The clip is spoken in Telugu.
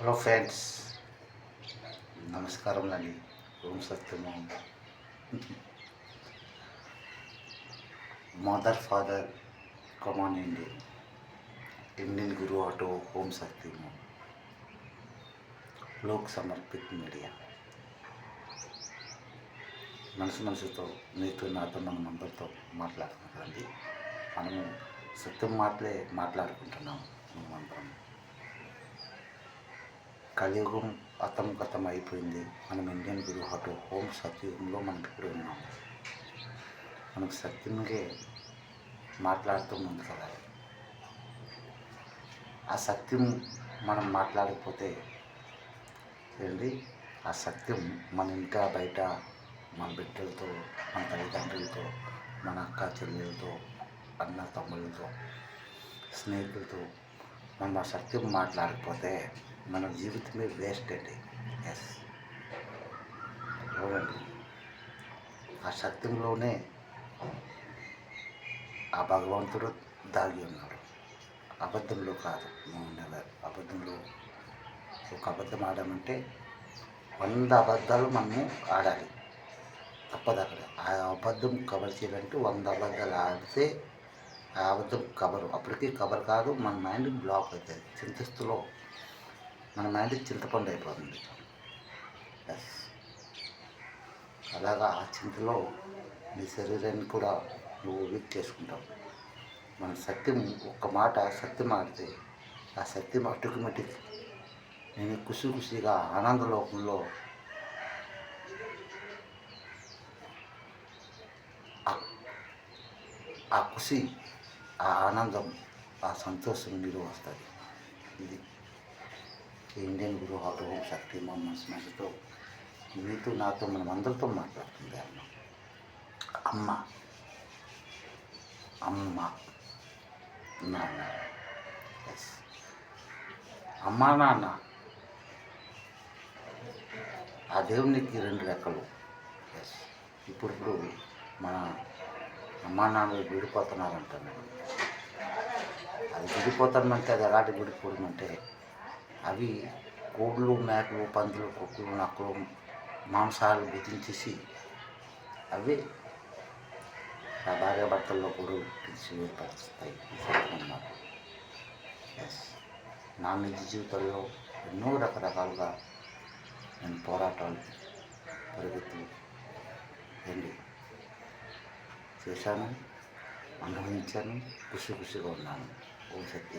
హలో ఫ్రెండ్స్, నమస్కారం అండి. ఓం సత్యము. మదర్ ఫాదర్ కమాన్ इंडियन गुरु ऑटो ओम सत्यमो लोक समर्पित मीडिया మనసుతో మీతో నాతో మనం అందరితో మాట్లాడుకుంటామండి. మనము సత్యం మాటలే మాట్లాడుకుంటున్నాము. మనమందరం కలియుగం అతం అయిపోయింది. మనం ఇండియన్ గురు ఆటో ఓం సత్యుగంలో మనం ఇప్పుడు ఉన్నాము. మనం సత్యంగా మాట్లాడుతూ ముందుకెళ్ళాలి. ఆ సత్యం మనం మాట్లాడకపోతే ఏంటి, ఆ సత్యం మన ఇంకా బయట మన బిడ్డలతో, మన తల్లిదండ్రులతో, మన అక్క చెల్లెలతో, అన్న తమ్ముళ్ళతో, స్నేహితులతో మనం ఆ సత్యం మాట్లాడకపోతే మన జీవితమే వేస్ట్ అండి. ఎస్, చూడండి, ఆ సత్యంలోనే ఆ భగవంతుడు దాగి ఉన్నాడు. అబద్ధంలో కాదు. నెవర్ అబద్ధంలో. ఒక అబద్ధం ఆడామంటే 100 అబద్ధాలు మనము ఆడాలి. తప్పదు. అక్కడ ఆ అబద్ధం కవర్ చేయాలంటే 100 అబద్ధాలు ఆడితే ఆ అబద్ధం కవర్, అప్పటికీ కవర్ కాదు, మన మైండ్ బ్లాక్ అవుతుంది. చింతస్తులో మన మైండ్ చింతపండు అయిపోతుంది. ఎస్, అలాగా ఆ చింతలో నీ శరీరాన్ని కూడా నువ్వు వీక్ చేసుకుంటావు. మన సత్యం, ఒక్క మాట సత్యం ఆడితే ఆ సత్యం ఆటోమేటిక్ నేను ఖుషిగా ఆనందలోకంలో ఆ ఖుషి, ఆ ఆనందం, ఆ సంతోషం మీరు వస్తుంది. ఇది ఇండియన్ గురు ఆటో ఓం శక్తి మనసుతో మీతో నాతో మనం అందరితో మాట్లాడుతుంది. అమ్మ అమ్మ నాన్న. ఎస్, అమ్మ నాన్న ఆ దేవునికి 2 రెక్కలు. ఎస్, ఇప్పుడు మన అమ్మా నాన్నలు విడిపోతున్నారంటాను. అది విడిపోతామంటే అది ఎలాంటి విడిపోవడం అంటే, అవి కోళ్ళు, మేకలు, పందులు, కుక్కలు, నక్కలు మాంసాలు భుజించేసి అవి ఆ భార్యాభర్తల్లో కూడా పిలిచి ఏర్పరుస్తాయి. అన్నమాట. ఎస్, నా నిజ జీవితంలో ఎన్నో రకరకాలుగా నేను పోరాటాలు, పరిగెత్తులు ఏంటి చేశాను, అనుభవించాను, ఖుషిగా ఉన్నాను. ఓం శక్తి.